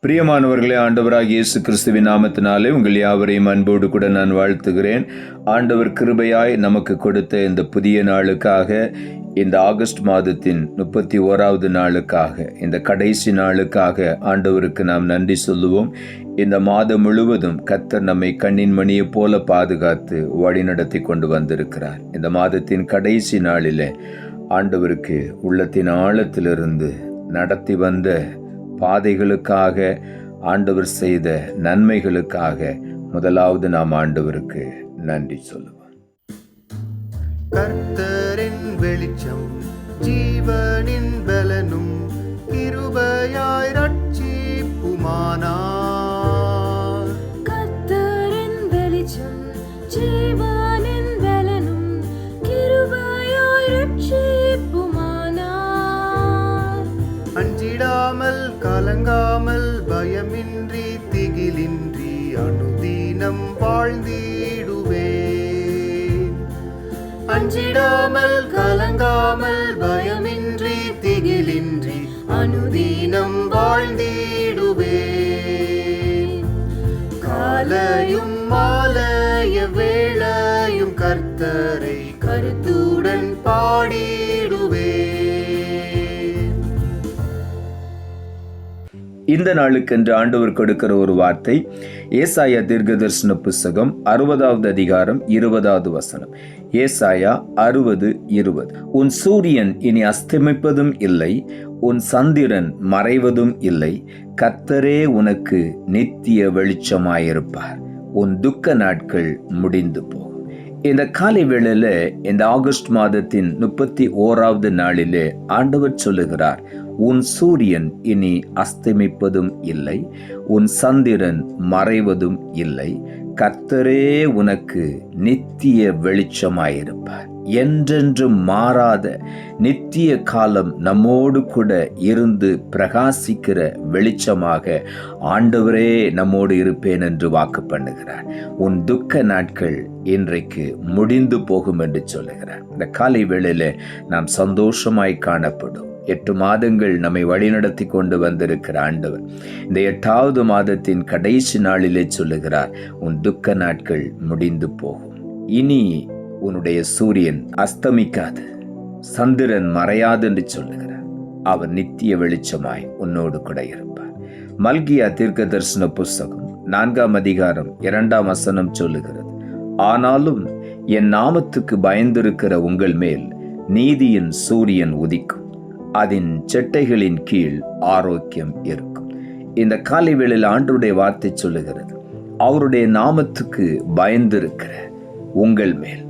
பிரியமானவர்களே, ஆண்டவராகிய இயேசு கிறிஸ்துவின் நாமத்தினாலே உங்கள் யாவரையும் அன்போடு கூட நான் வாழ்த்துகிறேன். ஆண்டவர் கிருபையாய் நமக்கு கொடுத்த இந்த புதிய நாளுக்காக, இந்த ஆகஸ்ட் மாதத்தின் 31வது நாளுக்காக, இந்த கடைசி நாளுக்காக ஆண்டவருக்கு நாம் நன்றி சொல்லுவோம். இந்த மாதம் முழுவதும் கர்த்தர் நம்மை கண்ணின் மணியை போல பாதுகாத்து வழிநடத்தி கொண்டு வந்திருக்கிறார். இந்த மாதத்தின் கடைசி நாளிலே ஆண்டவருக்கு உள்ளத்தின் ஆழத்திலிருந்து நடத்தி வந்த பாதைகளுக்காக, ஆண்டவர் செய்த நன்மைகளுக்காக முதலாவது நாம் ஆண்டவருக்கு நன்றி சொல்லுவோம். கர்த்தரின் வெளிச்சம் ஜீவனின் பலனும் கிருபையாய் ரட்சிப்புமானார். கர்த்தரின் வெளிச்சம் ஜீவனின் பலனும் கிருபையாய் ரட்சிப்புமானார். அஞ்சிடாமல் கலங்காமல் பயமின்றி திகிலின்றி அனுதினம் வாழ்ந்திடுவேன். அஞ்சிடாமல் கலங்காமல் பயமின்றி திகிலின்றி அனுதினம் வாழ்ந்திடுவேன். காலையும் மாலைய வேளையும் கர்த்தரை கருத்துடன் பாடிடுவேன். இந்த நாளுக்கென்று ஆண்டவர் கொடுக்கிற ஒரு வார்த்தை ஏசாயா தீர்க்கதரிசன புஸ்தகம் 60வது அதிகாரம் 20வது வசனம். ஏசாயா 60:20. உன் சூரியன் இனி அஸ்தமிப்பதும் இல்லை, உன் சந்திரன் மறைவதும் இல்லை, கர்த்தரே உனக்கு நித்திய வெளிச்சமாயிருப்பார், உன் துக்க நாட்கள் முடிந்து போகும். இந்த காலை வேளையில, இந்த ஆகஸ்ட் மாதத்தின் 31வது நாளிலே ஆண்டவர் சொல்லுகிறார், உன் சூரியன் இனி அஸ்தமிப்பதும் இல்லை, உன் சந்திரன் மறைவதும் இல்லை, கர்த்தரே உனக்கு நித்திய வெளிச்சமாயிருப்பார். என்றென்றும் மாறாத நித்திய காலம் நம்மோடு கூட இருந்து பிரகாசிக்கிற வெளிச்சமாக ஆண்டவரே நம்மோடு இருப்பேன் என்று வாக்கு பண்ணுகிறார். உன் துக்க நாட்கள் இன்றைக்கு முடிந்து போகும் என்று சொல்லுகிறார். இந்த காலை வேளையில நாம் சந்தோஷமாய் காணப்படும். 8 மாதங்கள் நம்மை வழிநடத்தி கொண்டு வந்திருக்கிற ஆண்டவர் இந்த 8வது மாதத்தின் கடைசி நாளிலே சொல்லுகிறார், உன் துக்க நாட்கள் முடிந்து போகும். இனி உன்னுடைய சூரியன் அஸ்தமிக்காது, சந்திரன் மறையாது என்று சொல்லுகிறார். அவர் நித்திய வெளிச்சமாய் உன்னோடு கூட இருப்பார். மல்கியா தீர்க்கதரிசன புஸ்தகம் 4ஆம் அதிகாரம் 2ஆம் வசனம் சொல்லுகிறது, ஆனாலும் என் நாமத்துக்கு பயந்திருக்கிற உங்கள் மேல் நீதியின் சூரியன் உதிக்கும், அதன் செட்டைகளின் கீழ் ஆரோக்கியம் இருக்கும். இந்த காலை வேளையில் ஆண்டவருடைய வார்த்தை சொல்லுகிறது, அவருடைய நாமத்துக்கு பயந்திருக்கிற உங்கள் மேல்,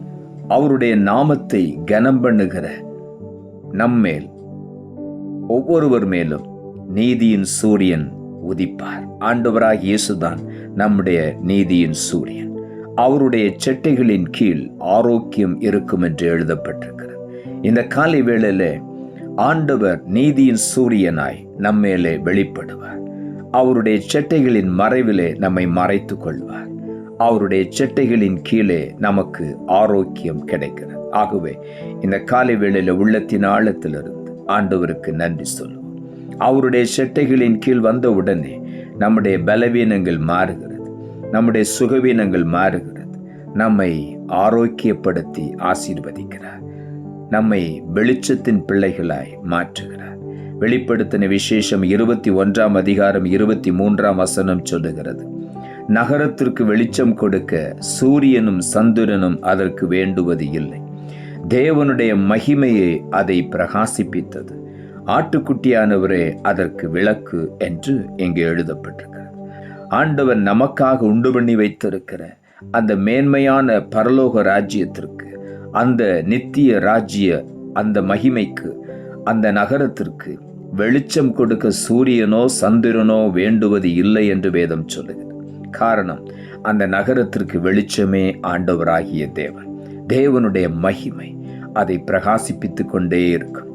அவருடைய நாமத்தை கனம் பண்ணுகிற நம்மேல், ஒவ்வொருவர் மேலும் நீதியின் சூரியன் உதிப்பார். ஆண்டவராகிய இயேசுதான் நம்முடைய நீதியின் சூரியன். அவருடைய செட்டைகளின் கீழ் ஆரோக்கியம் இருக்கும் என்று எழுதப்பட்டிருக்கிறது. இந்த காலை வேளையில ஆண்டவர் நீதியின் சூரியனாய் நம்மேலே வெளிப்படுவார். அவருடைய செட்டைகளின் மறைவிலே நம்மை மறைத்து கொள்வார். அவருடைய செட்டைகளின் கீழே நமக்கு ஆரோக்கியம் கிடைக்கிறது. ஆகவே இந்த காலை வேளையில உள்ளத்தின் ஆழத்திலிருந்து ஆண்டவருக்கு நன்றி சொல்லுவோம். அவருடைய செட்டைகளின் கீழ் வந்த உடனே நம்முடைய பலவீனங்கள் மாறுகிறது, நம்முடைய சுகவீனங்கள் மாறுகிறது, நம்மை ஆரோக்கியப்படுத்தி ஆசீர்வதிக்கிறார், நம்மை வெளிச்சத்தின் பிள்ளைகளாய் மாற்றுகிறார். வெளிப்படுத்தின விசேஷம் 21ஆம் அதிகாரம் 23ஆம் வசனம் சொல்லுகிறது, நகரத்திற்கு வெளிச்சம் கொடுக்க சூரியனும் சந்திரனும் அதற்கு வேண்டுவது இல்லை, தேவனுடைய மகிமையே அதை பிரகாசிப்பித்தது, ஆட்டுக்குட்டியானவரே அதற்கு விளக்கு என்று இங்கே எழுதப்பட்டிருக்கிறது. ஆண்டவர் நமக்காக உண்டு பண்ணி வைத்திருக்கிற அந்த மேன்மையான பரலோக ராஜ்யத்திற்கு, அந்த நித்திய ராஜ்ய அந்த மகிமைக்கு, அந்த நகரத்திற்கு வெளிச்சம் கொடுக்க சூரியனோ சந்திரனோ வேண்டுவது இல்லை என்று வேதம் சொல்லுகிறது. காரணம், அந்த நகரத்திற்கு வெளிச்சமே ஆண்டவராகிய தேவன், தேவனுடைய மகிமை அதை பிரகாசிப்பித்துக் கொண்டே இருக்கும்.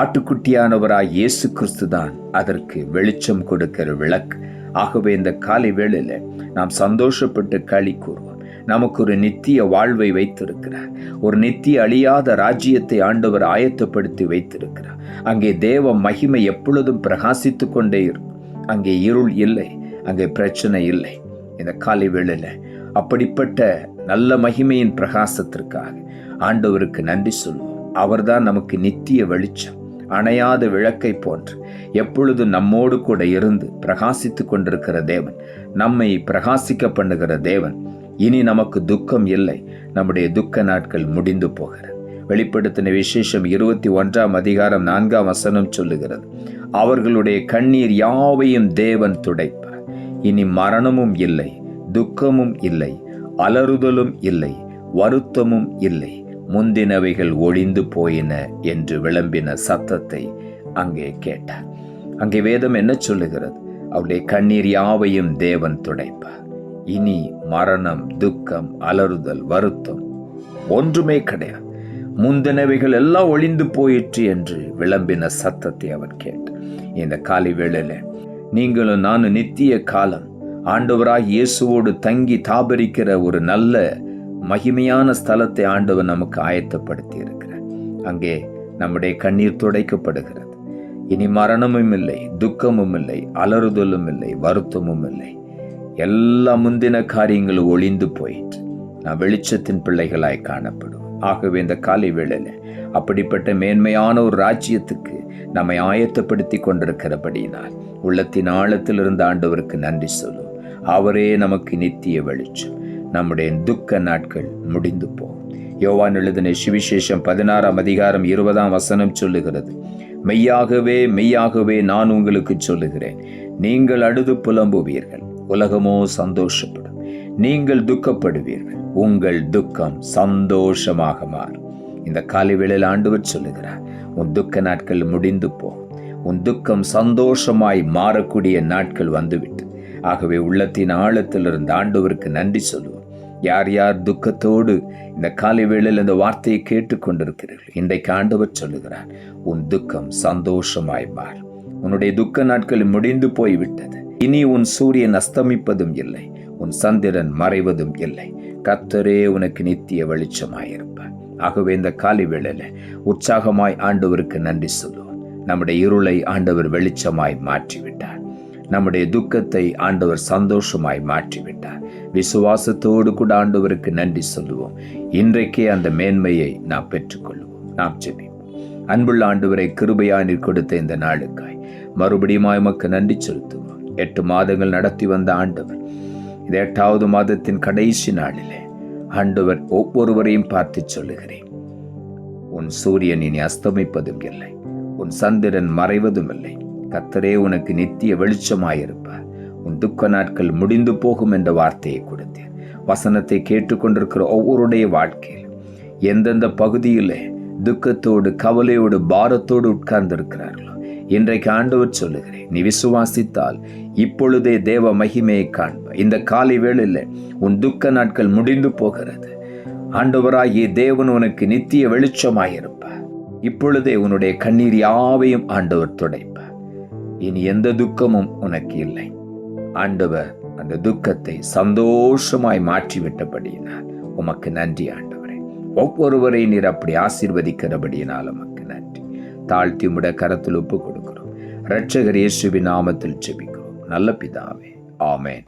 ஆட்டுக்குட்டியானவராய் இயேசு கிறிஸ்து தான் அதற்கு வெளிச்சம் கொடுக்கிற விளக்கு. ஆகவே இந்த காலை வேளையில நாம் சந்தோஷப்பட்டு களி கூறுவோம். நமக்கு ஒரு நித்திய வாழ்வை வைத்திருக்கிறார். ஒரு நித்திய அழியாத ராஜ்யத்தை ஆண்டவர் ஆயத்தப்படுத்தி வைத்திருக்கிறார். அங்கே தேவ மகிமை எப்பொழுதும் பிரகாசித்து கொண்டே இருக்கும். அங்கே இருள் இல்லை, அங்கே பிரச்சனை இல்லை. இந்த காலை வேளையில அப்படிப்பட்ட நல்ல மகிமையின் பிரகாசத்திற்காக ஆண்டவருக்கு நன்றி சொல்லுவோம். அவர்தான் நமக்கு நித்திய வெளிச்சம், அணையாத விளக்கை போன்று எப்பொழுதும் நம்மோடு கூட இருந்து பிரகாசித்து கொண்டிருக்கிற தேவன், நம்மை பிரகாசிக்க பண்ணுகிற தேவன். இனி நமக்கு துக்கம் இல்லை, நம்முடைய துக்க நாட்கள் முடிந்து போகிறது. வெளிப்படுத்தின விசேஷம் 21:4 சொல்லுகிறது, அவர்களுடைய கண்ணீர் யாவையும் தேவன் துடைப்பார். இனி மரணமும் இல்லை, துக்கமும் இல்லை, அலறுதலும் இல்லை, வருத்தமும் இல்லை, முந்தினவைகள் ஒளிந்து போயின என்று விளம்பின சத்தத்தை அங்கே கேட்டார். அங்கே வேதம் என்ன சொல்லுகிறது? அவருடைய கண்ணீர் யாவையும் தேவன் துடைப்பார். இனி மரணம், துக்கம், அலறுதல், வருத்தம் ஒன்றுமே கிடையாது. முந்தினவைகள் எல்லாம் ஒளிந்து போயிற்று என்று விளம்பின சத்தத்தை அவர் கேட்டார். இந்த காலை வேளையில நீங்களும் நானும் நித்திய காலம் ஆண்டவராய் இயேசுவோடு தங்கி தாபரிக்கிற ஒரு நல்ல மகிமையான ஸ்தலத்தை ஆண்டவர் நமக்கு ஆயத்தப்படுத்தி இருக்கிறார். அங்கே நம்முடைய கண்ணீர் துடைக்கப்படுகிறது. இனி மரணமும் இல்லை, துக்கமும் இல்லை, அலறுதலும் இல்லை, வருத்தமும் இல்லை. எல்லா முந்தின காரியங்களும் ஒளிந்து போயிற்று. நான் வெளிச்சத்தின் பிள்ளைகளாய் காணப்படும். ஆகவே இந்த காலை வேளையில அப்படிப்பட்ட மேன்மையான ஒரு ராஜ்யத்துக்கு நம்மை ஆயத்தப்படுத்தி கொண்டிருக்கிறபடியினால் உள்ளத்தின் ஆழத்திலிருந்து ஆண்டவருக்கு நன்றி சொல்லும். அவரே நமக்கு நித்திய வெளிச்சம். நம்முடைய துக்க நாட்கள் முடிந்து போகும். யோவான் எழுதின சுவிசேஷம் 16:20 சொல்லுகிறது, மெய்யாகவே மெய்யாகவே நான் உங்களுக்கு சொல்லுகிறேன், நீங்கள் அழுது புலம்புவீர்கள், உலகமோ சந்தோஷப்படும். நீங்கள் துக்கப்படுவீர்கள், உங்கள் துக்கம் சந்தோஷமாக மாறும். இந்த காலை வேளையில் ஆண்டவர் சொல்லுகிறார், உன் துக்க நாட்கள் முடிந்து போகும். உன் துக்கம் சந்தோஷமாய் மாறக்கூடிய நாட்கள் வந்துவிட்டு. ஆகவே உள்ளத்தின் ஆழத்திலிருந்து ஆண்டவருக்கு நன்றி சொல்லுவோம். யார் யார் துக்கத்தோடு இந்த காலை வேளையில் இந்த வார்த்தையை கேட்டுக்கொண்டிருக்கிறீர்கள், இன்றைக்கு ஆண்டவர் சொல்லுகிறார், உன் துக்கம் சந்தோஷமாய் மாறும். உன்னுடைய துக்க நாட்கள் முடிந்து போய்விட்டது. இனி உன் சூரியன் அஸ்தமிப்பதும் இல்லை, உன் சந்திரன் மறைவதும் இல்லை. கர்த்தரே உனக்கு நித்திய வெளிச்சமாயிருப்பார். ஆகவே இந்த காலை வேளையில உற்சாகமாய் ஆண்டவருக்கு நன்றி சொல்லுவோம். நம்முடைய இருளை ஆண்டவர் வெளிச்சமாய் மாற்றிவிட்டார். நம்முடைய துக்கத்தை ஆண்டவர் சந்தோஷமாய் மாற்றிவிட்டார். விசுவாசத்தோடு கூட ஆண்டவருக்கு நன்றி சொல்லுவோம். இன்றைக்கே அந்த மேன்மையை நாம் பெற்றுக்கொள்வோம். நாம் ஜெபிப்போம். அன்புள்ள ஆண்டவரை, கிருபையாய் நீர் கொடுத்த இந்த நாளுக்காய் மறுபடியும் உமக்கு நன்றி செலுத்துவோம். 8 மாதங்கள் நடத்தி வந்த ஆண்டவர், இந்த 8வது மாதத்தின் கடைசி நாளிலே ஆண்டவர் ஒவ்வொருவரையும் பார்த்து சொல்லுகிறேன், உன் சூரியன் இனி அஸ்தமிப்பதும் இல்லை, உன் சந்திரன் மறைவதும் இல்லை. கர்த்தரே உனக்கு நித்திய வெளிச்சமாயிருப்பார். உன் துக்க நாட்கள் முடிந்து போகும் என்ற வார்த்தையை கொடுத்தேன். வசனத்தை கேட்டுக்கொண்டிருக்கிற ஒவ்வொருடைய வாழ்க்கையில் எந்தெந்த பகுதியிலே துக்கத்தோடு, கவலையோடு, பாரத்தோடு உட்கார்ந்திருக்கிறார்களோ, இன்றைக்கு ஆண்டவர் சொல்லுகிறேன், நீ விசுவாசித்தால் இப்பொழுதே தேவ மகிமையை காண்பாய். இந்த காலை வேளையில் உன் துக்க நாட்கள் முடிந்து போகிறது. ஆண்டவராகிய தேவன் உனக்கு நித்திய வெளிச்சமாயிருப்பார். இப்பொழுதே உன்னுடைய கண்ணீர் யாவையும் ஆண்டவர் துடைப்பார். இனி எந்த துக்கமும் உனக்கு இல்லை. ஆண்டவர் அந்த துக்கத்தை சந்தோஷமாய் மாற்றிவிட்டபடியினால் உமக்கு நன்றி ஆண்டவரே. ஒவ்வொருவரை நீர் அப்படி ஆசீர்வதிக்கிறபடியினால் உமக்கு நன்றி. தாழ்த்தி உம்முடைய கரத்தில் ஒப்பு கொடுக்கிறோம். இரட்சகர் இயேசுவின் நாமத்தில் ஜெபிக்கிறோம் நல்ல பிதாவே, ஆமென்.